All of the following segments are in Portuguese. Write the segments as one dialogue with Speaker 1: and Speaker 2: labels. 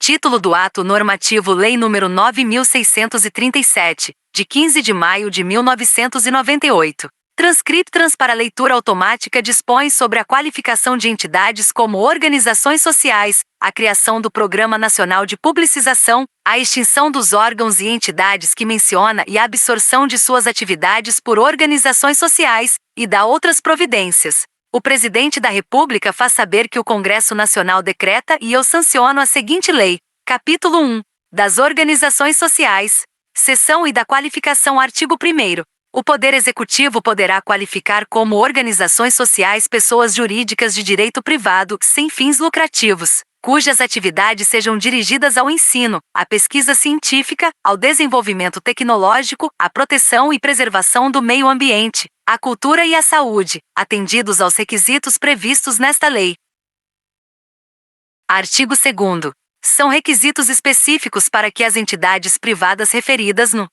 Speaker 1: Título do Ato Normativo Lei nº 9.637, de 15 de maio de 1998. Trans para leitura automática dispõe sobre a qualificação de entidades como organizações sociais, a criação do Programa Nacional de Publicização, a extinção dos órgãos e entidades que menciona e a absorção de suas atividades por organizações sociais, e dá outras providências. O Presidente da República faz saber que o Congresso Nacional decreta e eu sanciono a seguinte lei. Capítulo 1. Das Organizações Sociais. Seção e da Qualificação. Artigo 1º. O Poder Executivo poderá qualificar como organizações sociais pessoas jurídicas de direito privado, sem fins lucrativos, cujas atividades sejam dirigidas ao ensino, à pesquisa científica, ao desenvolvimento tecnológico, à proteção e preservação do meio ambiente, à cultura e à saúde, atendidos aos requisitos previstos nesta lei. Artigo 2º. São requisitos específicos para que as entidades privadas referidas no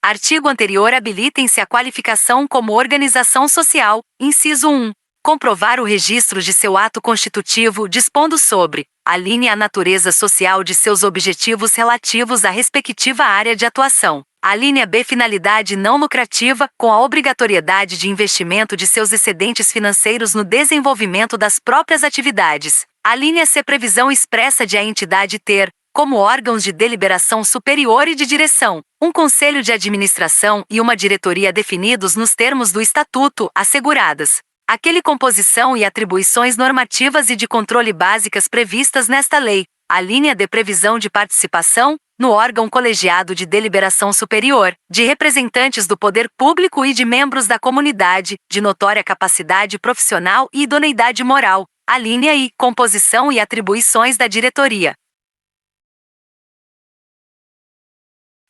Speaker 1: artigo anterior habilitem-se à qualificação como organização social. Inciso 1. Comprovar o registro de seu ato constitutivo dispondo sobre a natureza social de seus objetivos relativos à respectiva área de atuação. A linha B. Finalidade não lucrativa, com a obrigatoriedade de investimento de seus excedentes financeiros no desenvolvimento das próprias atividades. A linha C. Previsão expressa de a entidade ter, como órgãos de deliberação superior e de direção, um conselho de administração e uma diretoria definidos nos termos do Estatuto, asseguradas aquele composição e atribuições normativas e de controle básicas previstas nesta lei. A linha de previsão de participação, no órgão colegiado de deliberação superior, de representantes do poder público e de membros da comunidade, de notória capacidade profissional e idoneidade moral. A linha I. Composição e atribuições da diretoria.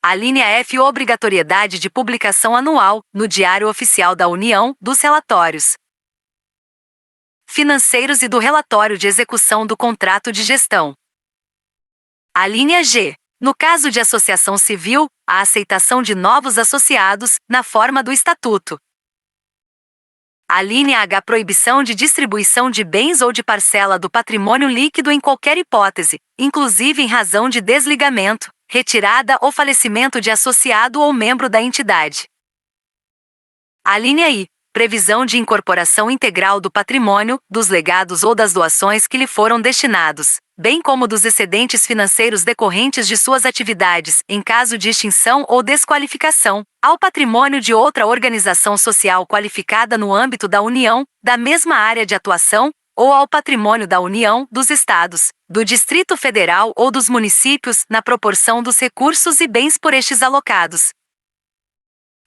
Speaker 1: A linha F. Obrigatoriedade de publicação anual, no Diário Oficial da União, dos relatórios financeiros e do relatório de execução do contrato de gestão. A linha G. No caso de associação civil, a aceitação de novos associados, na forma do Estatuto. A linha H. Proibição de distribuição de bens ou de parcela do patrimônio líquido em qualquer hipótese, inclusive em razão de desligamento, retirada ou falecimento de associado ou membro da entidade. A linha I. Previsão de incorporação integral do patrimônio, dos legados ou das doações que lhe foram destinados, bem como dos excedentes financeiros decorrentes de suas atividades, em caso de extinção ou desqualificação, ao patrimônio de outra organização social qualificada no âmbito da União, da mesma área de atuação, ou ao patrimônio da União, dos Estados, do Distrito Federal ou dos municípios, na proporção dos recursos e bens por estes alocados.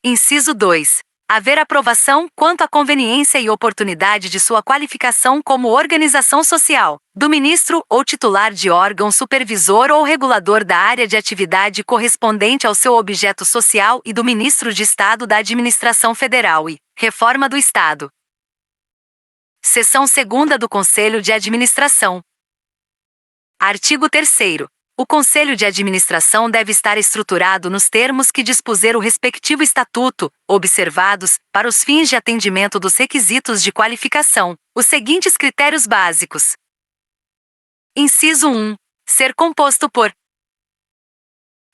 Speaker 1: Inciso 2. Haver aprovação quanto à conveniência e oportunidade de sua qualificação como organização social, do ministro ou titular de órgão supervisor ou regulador da área de atividade correspondente ao seu objeto social e do ministro de Estado da Administração Federal e Reforma do Estado. Seção 2ª do Conselho de Administração. Artigo 3º. O Conselho de Administração deve estar estruturado nos termos que dispuser o respectivo estatuto, observados, para os fins de atendimento dos requisitos de qualificação, os seguintes critérios básicos. Inciso 1. Ser composto por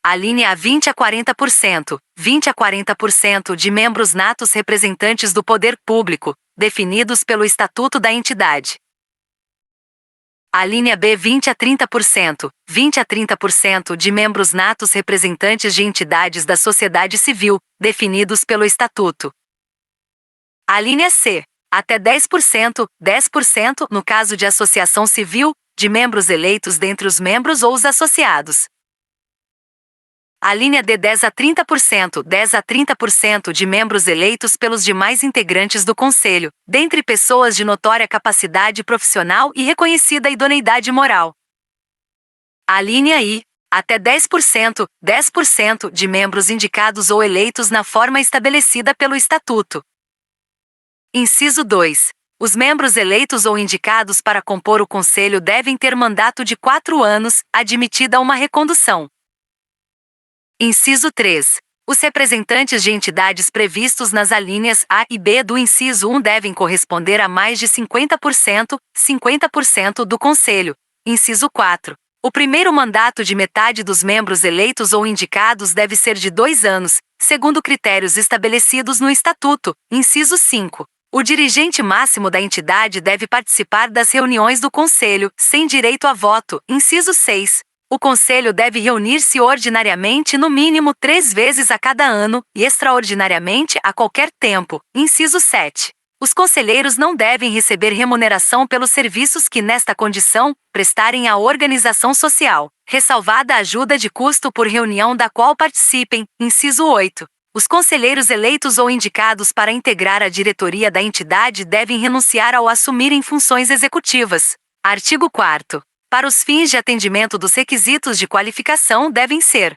Speaker 1: a linha A 20 a 40%, 20 a 40% de membros natos representantes do poder público, definidos pelo Estatuto da entidade. A linha B 20 a 30%, 20 a 30% de membros natos representantes de entidades da sociedade civil, definidos pelo Estatuto. A linha C, até 10%, 10% no caso de associação civil, de membros eleitos dentre os membros ou os associados. A linha D 10 a 30%, 10 a 30% de membros eleitos pelos demais integrantes do Conselho, dentre pessoas de notória capacidade profissional e reconhecida idoneidade moral. A linha I, até 10%, 10% de membros indicados ou eleitos na forma estabelecida pelo Estatuto. Inciso 2. Os membros eleitos ou indicados para compor o Conselho devem ter mandato de 4 anos, admitida uma recondução. Inciso 3. Os representantes de entidades previstos nas alíneas A e B do inciso 1 devem corresponder a mais de 50% do Conselho. Inciso 4. O primeiro mandato de metade dos membros eleitos ou indicados deve ser de 2 anos, segundo critérios estabelecidos no Estatuto, inciso 5. O dirigente máximo da entidade deve participar das reuniões do Conselho, sem direito a voto, inciso 6. O Conselho deve reunir-se ordinariamente no mínimo 3 vezes a cada ano e extraordinariamente a qualquer tempo, inciso 7. Os conselheiros não devem receber remuneração pelos serviços que, nesta condição, prestarem à organização social, ressalvada a ajuda de custo por reunião da qual participem, inciso 8. Os conselheiros eleitos ou indicados para integrar a diretoria da entidade devem renunciar ao assumirem funções executivas. Artigo 4º. Para os fins de atendimento dos requisitos de qualificação devem ser: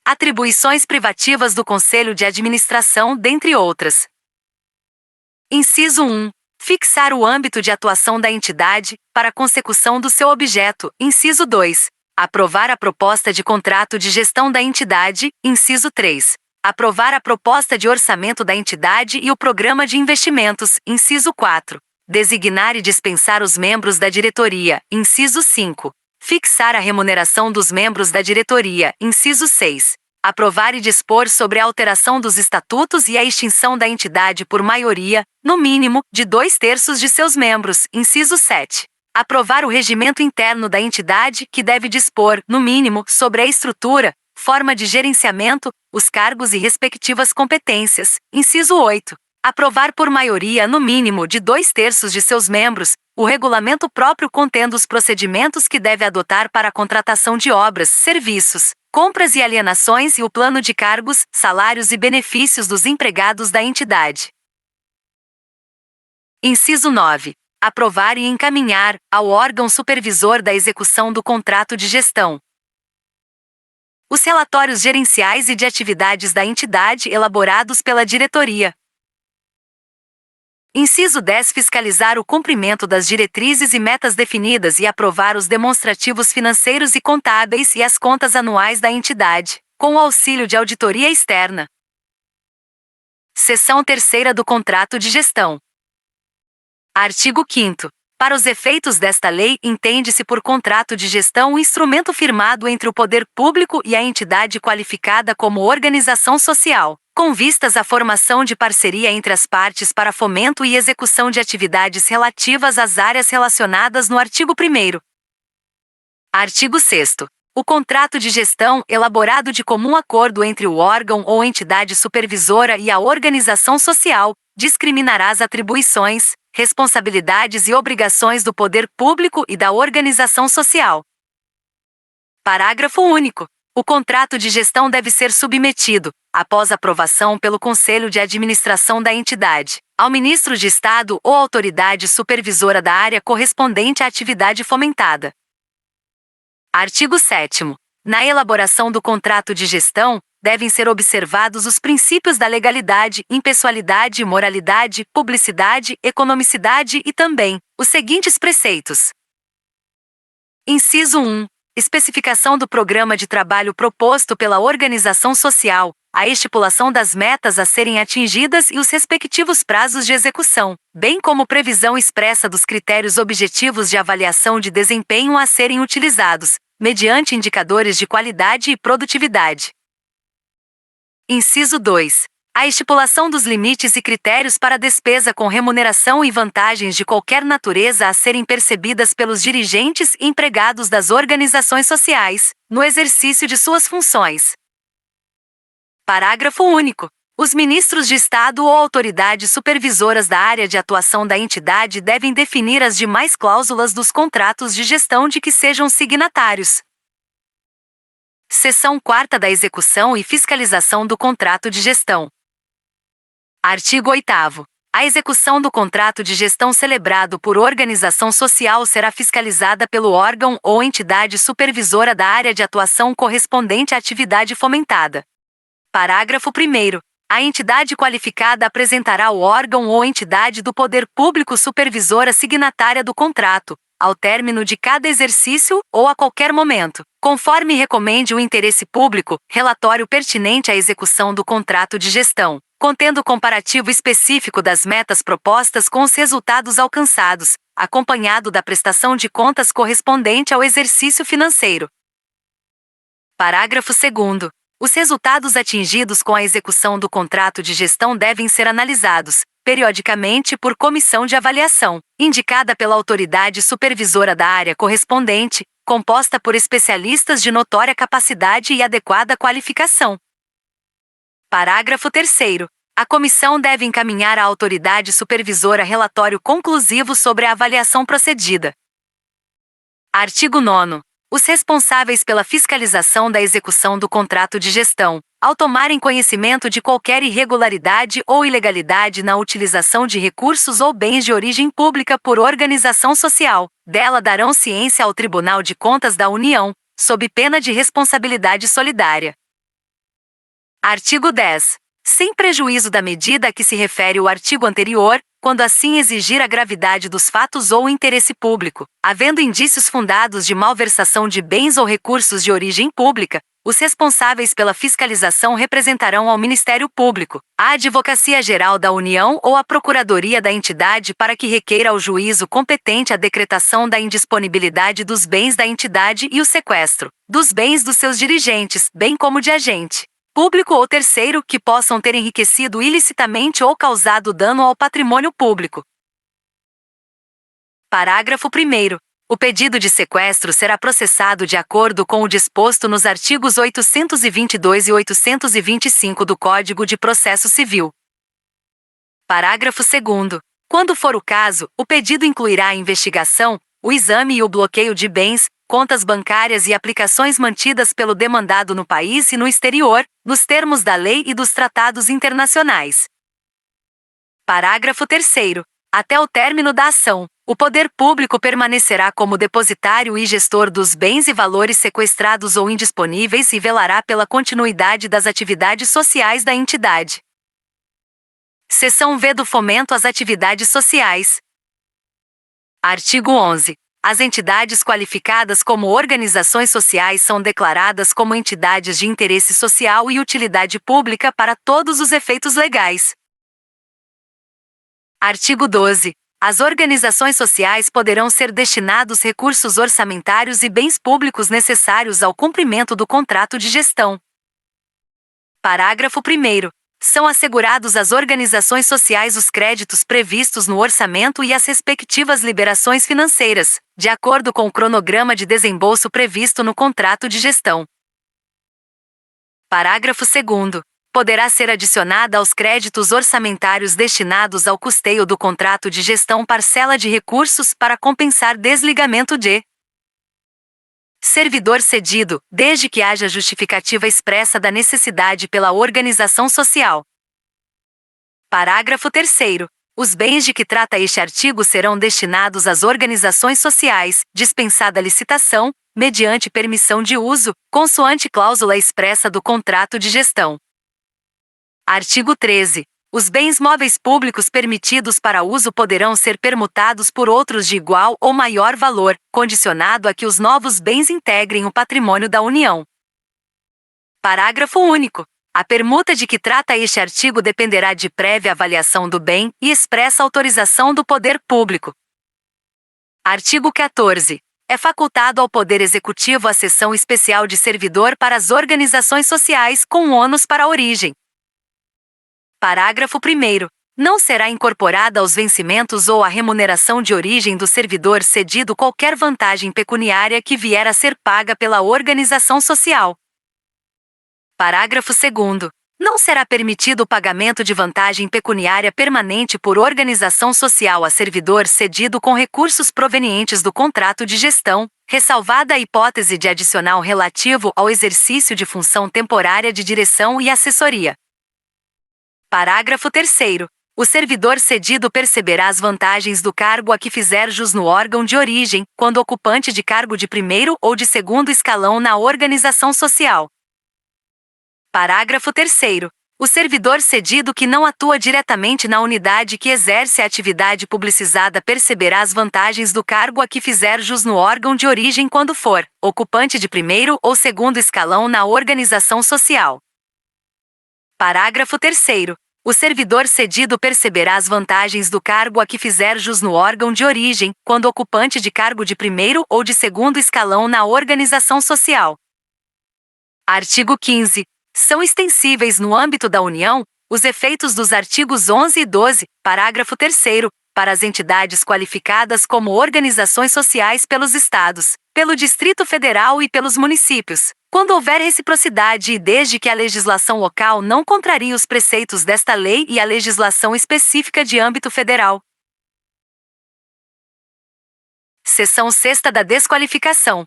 Speaker 1: atribuições privativas do Conselho de Administração, dentre outras. Inciso 1. Fixar o âmbito de atuação da entidade, para a consecução do seu objeto. Inciso 2. Aprovar a proposta de contrato de gestão da entidade. Inciso 3. Aprovar a proposta de orçamento da entidade e o programa de investimentos. Inciso 4. Designar e dispensar os membros da diretoria. Inciso 5. Fixar a remuneração dos membros da diretoria. Inciso 6. Aprovar e dispor sobre a alteração dos estatutos e a extinção da entidade por maioria, no mínimo, de 2/3 de seus membros. Inciso 7. Aprovar o regimento interno da entidade, que deve dispor, no mínimo, sobre a estrutura, forma de gerenciamento, os cargos e respectivas competências. Inciso 8. Aprovar por maioria, no mínimo, de 2/3 de seus membros, o regulamento próprio contendo os procedimentos que deve adotar para a contratação de obras, serviços, compras e alienações e o plano de cargos, salários e benefícios dos empregados da entidade. Inciso 9. Aprovar e encaminhar, ao órgão supervisor da execução do contrato de gestão, os relatórios gerenciais e de atividades da entidade elaborados pela diretoria. Inciso 10. Fiscalizar o cumprimento das diretrizes e metas definidas e aprovar os demonstrativos financeiros e contábeis e as contas anuais da entidade, com o auxílio de auditoria externa. Seção 3ª do Contrato de Gestão. Artigo 5º. Para os efeitos desta lei, entende-se por contrato de gestão um instrumento firmado entre o poder público e a entidade qualificada como organização social, com vistas à formação de parceria entre as partes para fomento e execução de atividades relativas às áreas relacionadas no artigo 1º. Artigo 6º. O contrato de gestão, elaborado de comum acordo entre o órgão ou entidade supervisora e a organização social, discriminará as atribuições, responsabilidades e obrigações do poder público e da organização social. Parágrafo único. O contrato de gestão deve ser submetido, após aprovação pelo Conselho de Administração da entidade, ao Ministro de Estado ou autoridade supervisora da área correspondente à atividade fomentada. Artigo 7º. Na elaboração do contrato de gestão, devem ser observados os princípios da legalidade, impessoalidade, moralidade, publicidade, economicidade e também os seguintes preceitos. Inciso 1. Especificação do programa de trabalho proposto pela organização social, a estipulação das metas a serem atingidas e os respectivos prazos de execução, bem como previsão expressa dos critérios objetivos de avaliação de desempenho a serem utilizados, mediante indicadores de qualidade e produtividade. Inciso 2. A estipulação dos limites e critérios para despesa com remuneração e vantagens de qualquer natureza a serem percebidas pelos dirigentes e empregados das organizações sociais, no exercício de suas funções. Parágrafo único. Os ministros de Estado ou autoridades supervisoras da área de atuação da entidade devem definir as demais cláusulas dos contratos de gestão de que sejam signatários. Seção 4ª da Execução e Fiscalização do Contrato de Gestão. Artigo 8º. A execução do contrato de gestão celebrado por organização social será fiscalizada pelo órgão ou entidade supervisora da área de atuação correspondente à atividade fomentada. Parágrafo 1º. A entidade qualificada apresentará ao órgão ou entidade do poder público supervisora signatária do contrato, ao término de cada exercício ou a qualquer momento, conforme recomende o interesse público, relatório pertinente à execução do contrato de gestão, contendo comparativo específico das metas propostas com os resultados alcançados, acompanhado da prestação de contas correspondente ao exercício financeiro. Parágrafo 2º. Os resultados atingidos com a execução do contrato de gestão devem ser analisados, periodicamente, por comissão de avaliação, indicada pela autoridade supervisora da área correspondente, composta por especialistas de notória capacidade e adequada qualificação. Parágrafo 3º. A comissão deve encaminhar à autoridade supervisora relatório conclusivo sobre a avaliação procedida. Artigo 9º. Os responsáveis pela fiscalização da execução do contrato de gestão, ao tomarem conhecimento de qualquer irregularidade ou ilegalidade na utilização de recursos ou bens de origem pública por organização social, dela darão ciência ao Tribunal de Contas da União, sob pena de responsabilidade solidária. Artigo 10. Sem prejuízo da medida a que se refere o artigo anterior, quando assim exigir a gravidade dos fatos ou o interesse público, havendo indícios fundados de malversação de bens ou recursos de origem pública, os responsáveis pela fiscalização representarão ao Ministério Público, à Advocacia Geral da União ou à Procuradoria da entidade para que requeira ao juízo competente a decretação da indisponibilidade dos bens da entidade e o sequestro dos bens dos seus dirigentes, bem como de agente público ou terceiro que possam ter enriquecido ilicitamente ou causado dano ao patrimônio público. Parágrafo 1º. O pedido de sequestro será processado de acordo com o disposto nos artigos 822 e 825 do Código de Processo Civil. Parágrafo 2º. Quando for o caso, o pedido incluirá a investigação, o exame e o bloqueio de bens, contas bancárias e aplicações mantidas pelo demandado no país e no exterior, nos termos da lei e dos tratados internacionais. Parágrafo 3º. Até o término da ação, o poder público permanecerá como depositário e gestor dos bens e valores sequestrados ou indisponíveis e velará pela continuidade das atividades sociais da entidade. Seção V do Fomento às Atividades Sociais. Artigo 11. As entidades qualificadas como organizações sociais são declaradas como entidades de interesse social e utilidade pública para todos os efeitos legais. Artigo 12. As organizações sociais poderão ser destinados recursos orçamentários e bens públicos necessários ao cumprimento do contrato de gestão. Parágrafo 1º. São assegurados às organizações sociais os créditos previstos no orçamento e as respectivas liberações financeiras, de acordo com o cronograma de desembolso previsto no contrato de gestão. Parágrafo 2º. Poderá ser adicionada aos créditos orçamentários destinados ao custeio do contrato de gestão parcela de recursos para compensar desligamento de servidor cedido, desde que haja justificativa expressa da necessidade pela organização social. Parágrafo 3º. Os bens de que trata este artigo serão destinados às organizações sociais, dispensada a licitação, mediante permissão de uso, consoante cláusula expressa do contrato de gestão. Artigo 13. Os bens móveis públicos permitidos para uso poderão ser permutados por outros de igual ou maior valor, condicionado a que os novos bens integrem o patrimônio da União. Parágrafo único. A permuta de que trata este artigo dependerá de prévia avaliação do bem e expressa autorização do poder público. Artigo 14. É facultado ao Poder Executivo a cessão especial de servidor para as organizações sociais com ônus para a origem. Parágrafo 1º. Não será incorporada aos vencimentos ou à remuneração de origem do servidor cedido qualquer vantagem pecuniária que vier a ser paga pela organização social. Parágrafo 2º. Não será permitido o pagamento de vantagem pecuniária permanente por organização social a servidor cedido com recursos provenientes do contrato de gestão, ressalvada a hipótese de adicional relativo ao exercício de função temporária de direção e assessoria. Parágrafo 3º. O servidor cedido perceberá as vantagens do cargo a que fizer jus no órgão de origem, quando ocupante de cargo de primeiro ou de segundo escalão na organização social. Parágrafo 3º. O servidor cedido que não atua diretamente na unidade que exerce a atividade publicizada perceberá as vantagens do cargo a que fizer jus no órgão de origem quando for ocupante de primeiro ou segundo escalão na organização social. Parágrafo 3º. O servidor cedido perceberá as vantagens do cargo a que fizer jus no órgão de origem, quando ocupante de cargo de primeiro ou de segundo escalão na organização social. Artigo 15. São extensíveis no âmbito da União os efeitos dos artigos 11 e 12, parágrafo 3º, para as entidades qualificadas como organizações sociais pelos Estados, pelo Distrito Federal e pelos municípios, quando houver reciprocidade e desde que a legislação local não contrarie os preceitos desta lei e a legislação específica de âmbito federal. Seção 6ª da desqualificação.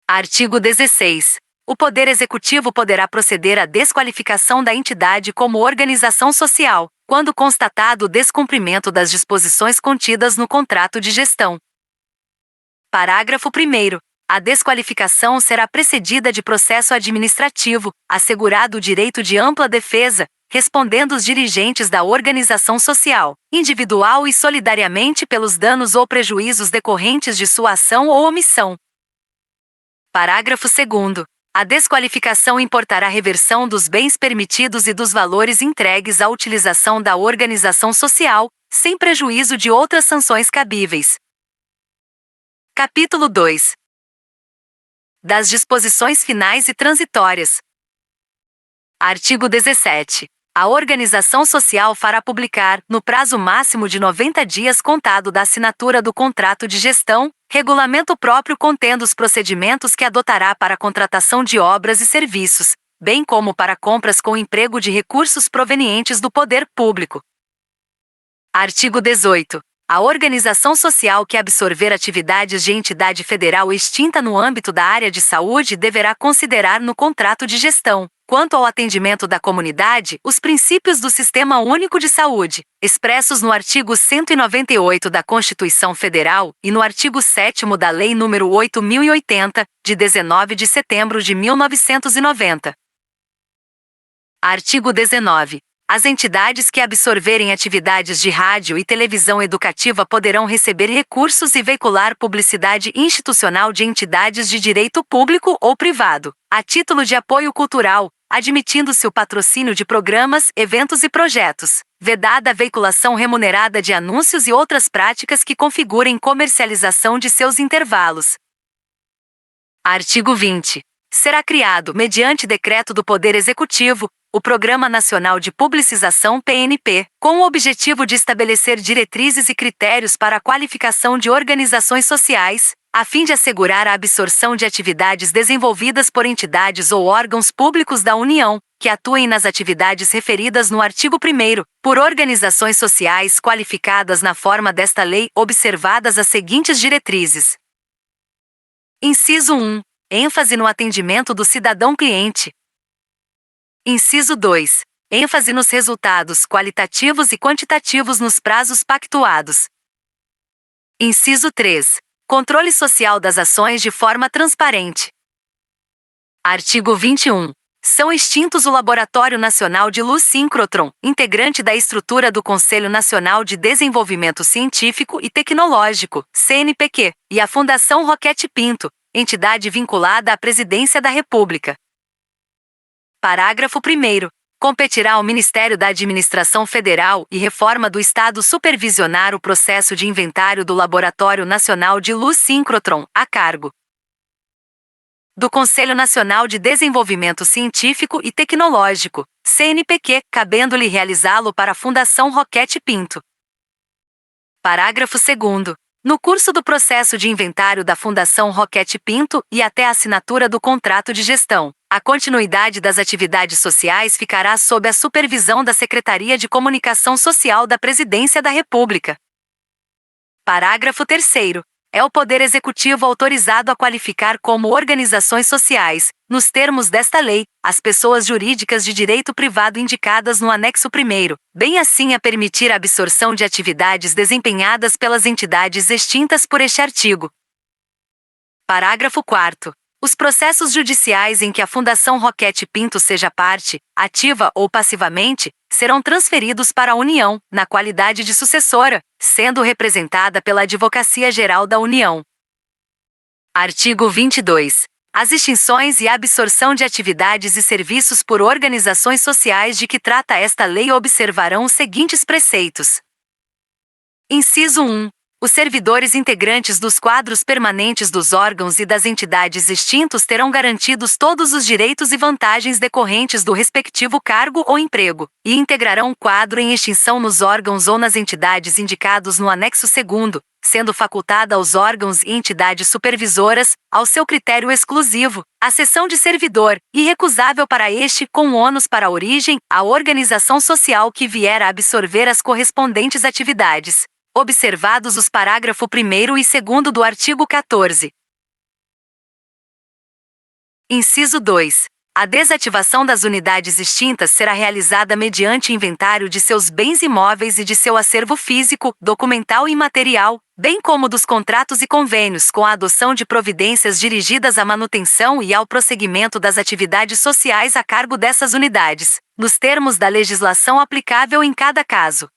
Speaker 1: Artigo 16. O Poder Executivo poderá proceder à desqualificação da entidade como organização social, quando constatado o descumprimento das disposições contidas no contrato de gestão. Parágrafo 1º. A desqualificação será precedida de processo administrativo, assegurado o direito de ampla defesa, respondendo os dirigentes da organização social, individual e solidariamente pelos danos ou prejuízos decorrentes de sua ação ou omissão. Parágrafo 2º. A desqualificação importará reversão dos bens permitidos e dos valores entregues à utilização da organização social, sem prejuízo de outras sanções cabíveis. Capítulo 2. Das disposições finais e transitórias. Artigo 17. A organização social fará publicar, no prazo máximo de 90 dias contado da assinatura do contrato de gestão, regulamento próprio contendo os procedimentos que adotará para a contratação de obras e serviços, bem como para compras com emprego de recursos provenientes do poder público. Artigo 18. A organização social que absorver atividades de entidade federal extinta no âmbito da área de saúde deverá considerar no contrato de gestão, quanto ao atendimento da comunidade, os princípios do Sistema Único de Saúde, expressos no artigo 198 da Constituição Federal e no artigo 7º da Lei nº 8.080, de 19 de setembro de 1990. Artigo 19. As entidades que absorverem atividades de rádio e televisão educativa poderão receber recursos e veicular publicidade institucional de entidades de direito público ou privado, a título de apoio cultural, admitindo-se o patrocínio de programas, eventos e projetos, vedada a veiculação remunerada de anúncios e outras práticas que configurem comercialização de seus intervalos. Artigo 20. Será criado, mediante decreto do Poder Executivo, o Programa Nacional de Publicização PNP, com o objetivo de estabelecer diretrizes e critérios para a qualificação de organizações sociais, a fim de assegurar a absorção de atividades desenvolvidas por entidades ou órgãos públicos da União, que atuem nas atividades referidas no artigo 1º, por organizações sociais qualificadas na forma desta lei, observadas as seguintes diretrizes. Inciso 1. ênfase no atendimento do cidadão-cliente. Inciso 2. ênfase nos resultados qualitativos e quantitativos nos prazos pactuados. Inciso 3. Controle social das ações de forma transparente. Artigo 21. São extintos o Laboratório Nacional de Luz Síncrotron, integrante da estrutura do Conselho Nacional de Desenvolvimento Científico e Tecnológico, CNPq, e a Fundação Roquete Pinto, entidade vinculada à Presidência da República. Parágrafo 1º. Competirá ao Ministério da Administração Federal e Reforma do Estado supervisionar o processo de inventário do Laboratório Nacional de Luz Síncrotron, a cargo do Conselho Nacional de Desenvolvimento Científico e Tecnológico, CNPq, cabendo-lhe realizá-lo para a Fundação Roquete Pinto. Parágrafo 2º. No curso do processo de inventário da Fundação Roquete Pinto e até a assinatura do contrato de gestão, a continuidade das atividades sociais ficará sob a supervisão da Secretaria de Comunicação Social da Presidência da República. Parágrafo 3º. É o Poder Executivo autorizado a qualificar como organizações sociais, nos termos desta lei, as pessoas jurídicas de direito privado indicadas no anexo 1º, bem assim a permitir a absorção de atividades desempenhadas pelas entidades extintas por este artigo. Parágrafo 4º. Os processos judiciais em que a Fundação Roquete Pinto seja parte, ativa ou passivamente, serão transferidos para a União, na qualidade de sucessora, sendo representada pela Advocacia Geral da União. Artigo 22. As extinções e absorção de atividades e serviços por organizações sociais de que trata esta lei observarão os seguintes preceitos. Inciso 1. Os servidores integrantes dos quadros permanentes dos órgãos e das entidades extintos terão garantidos todos os direitos e vantagens decorrentes do respectivo cargo ou emprego, e integrarão o quadro em extinção nos órgãos ou nas entidades indicados no anexo 2º, sendo facultada aos órgãos e entidades supervisoras, ao seu critério exclusivo, a cessão de servidor, irrecusável para este com ônus para a origem, a organização social que vier a absorver as correspondentes atividades, observados os parágrafo 1º e 2º do artigo 14. Inciso 2. A desativação das unidades extintas será realizada mediante inventário de seus bens imóveis e de seu acervo físico, documental e material, bem como dos contratos e convênios, com a adoção de providências dirigidas à manutenção e ao prosseguimento das atividades sociais a cargo dessas unidades, nos termos da legislação aplicável em cada caso.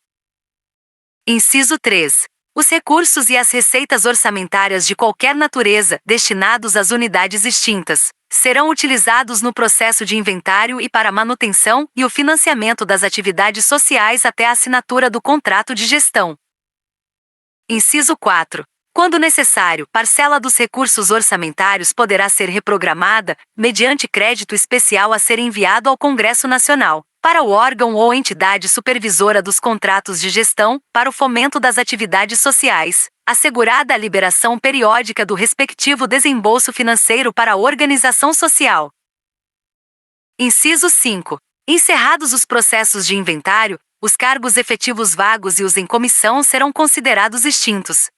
Speaker 1: Inciso 3. Os recursos e as receitas orçamentárias de qualquer natureza, destinados às unidades extintas, serão utilizados no processo de inventário e para a manutenção e o financiamento das atividades sociais até a assinatura do contrato de gestão. Inciso 4. Quando necessário, parcela dos recursos orçamentários poderá ser reprogramada, mediante crédito especial a ser enviado ao Congresso Nacional, para o órgão ou entidade supervisora dos contratos de gestão, para o fomento das atividades sociais, assegurada a liberação periódica do respectivo desembolso financeiro para a organização social. Inciso 5. Encerrados os processos de inventário, os cargos efetivos vagos e os em comissão serão considerados extintos.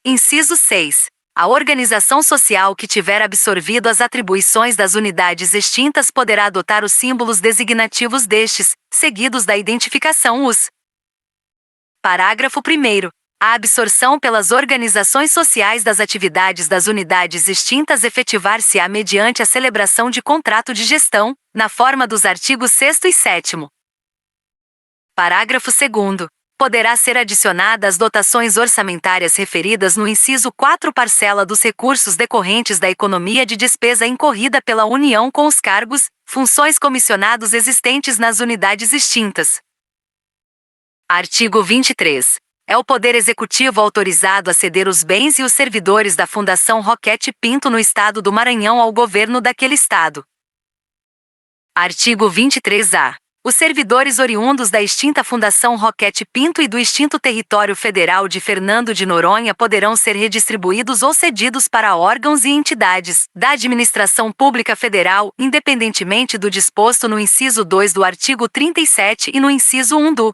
Speaker 1: Inciso 6. A organização social que tiver absorvido as atribuições das unidades extintas poderá adotar os símbolos designativos destes, seguidos da identificação US. Parágrafo 1º. A absorção pelas organizações sociais das atividades das unidades extintas efetivar-se-á mediante a celebração de contrato de gestão, na forma dos artigos 6º e 7º. Parágrafo 2º. Poderá ser adicionada às dotações orçamentárias referidas no inciso 4 parcela dos recursos decorrentes da economia de despesa incorrida pela União com os cargos, funções comissionados existentes nas unidades extintas. Artigo 23. É o Poder Executivo autorizado a ceder os bens e os servidores da Fundação Roquete Pinto no Estado do Maranhão ao governo daquele Estado. Artigo 23-A. Os servidores oriundos da extinta Fundação Roquete Pinto e do extinto Território Federal de Fernando de Noronha poderão ser redistribuídos ou cedidos para órgãos e entidades da Administração Pública Federal, independentemente do disposto no inciso 2 do artigo 37 e no inciso 1 do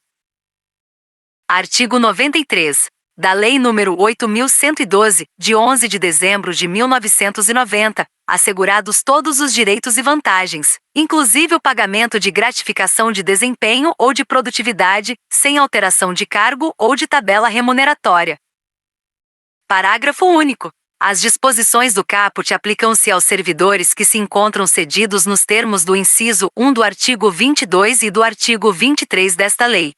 Speaker 1: artigo 93 da Lei nº 8.112, de 11 de dezembro de 1990, assegurados todos os direitos e vantagens, inclusive o pagamento de gratificação de desempenho ou de produtividade, sem alteração de cargo ou de tabela remuneratória. Parágrafo único. As disposições do caput aplicam-se aos servidores que se encontram cedidos nos termos do inciso 1 do artigo 22 e do artigo 23 desta lei.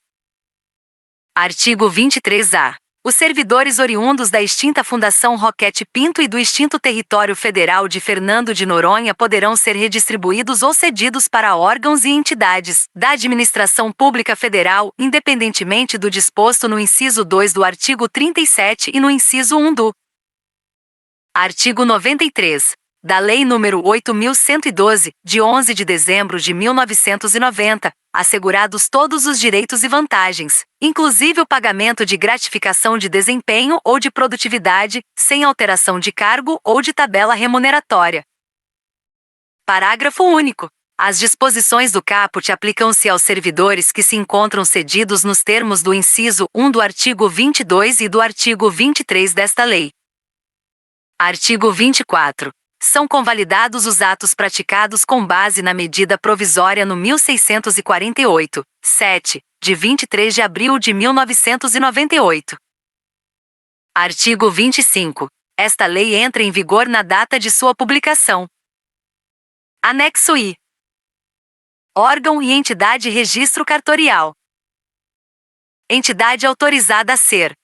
Speaker 1: Artigo 23-A. Os servidores oriundos da extinta Fundação Roquete Pinto e do extinto Território Federal de Fernando de Noronha poderão ser redistribuídos ou cedidos para órgãos e entidades da Administração Pública Federal, independentemente do disposto no inciso 2 do artigo 37 e no inciso 1 do artigo 93 da Lei nº 8.112, de 11 de dezembro de 1990, assegurados todos os direitos e vantagens, inclusive o pagamento de gratificação de desempenho ou de produtividade, sem alteração de cargo ou de tabela remuneratória. Parágrafo único. As disposições do caput aplicam-se aos servidores que se encontram cedidos nos termos do inciso 1 do artigo 22 e do artigo 23 desta lei. Artigo 24. São convalidados os atos praticados com base na medida provisória no 1648, 7, de 23 de abril de 1998. Artigo 25. Esta lei entra em vigor na data de sua publicação. Anexo I. Órgão e entidade registro cartorial. Entidade autorizada a ser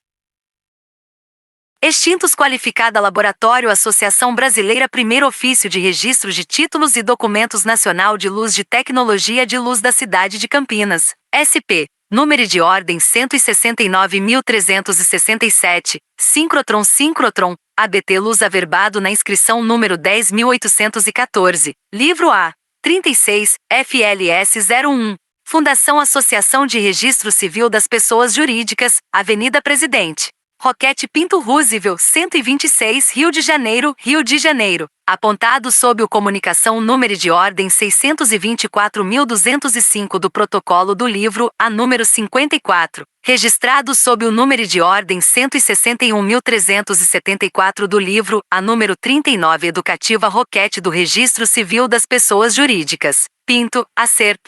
Speaker 1: Extintos Qualificada Laboratório Associação Brasileira Primeiro Ofício de Registro de Títulos e Documentos Nacional de Luz de Tecnologia de Luz da Cidade de Campinas, SP, número de ordem 169.367, Synchrotron, ABT Luz averbado na inscrição número 10.814, livro A, 36, FLS 01. Fundação Associação de Registro Civil das Pessoas Jurídicas, Avenida Presidente Roquete Pinto Roosevelt, 126, Rio de Janeiro, apontado sob o comunicação número de ordem 624.205 do protocolo do livro A número 54, registrado sob o número de ordem 161.374 do livro A número 39 educativa Roquete do Registro Civil das Pessoas Jurídicas, Pinto, Acerp.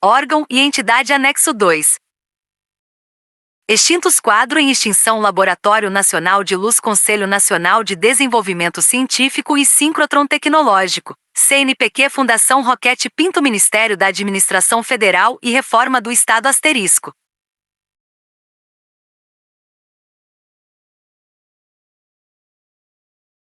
Speaker 1: Órgão e entidade anexo 2. Extintos Quadro em Extinção Laboratório Nacional de Luz Conselho Nacional de Desenvolvimento Científico e Síncrotron Tecnológico, CNPq Fundação Roquete Pinto Ministério da Administração Federal e Reforma do Estado ***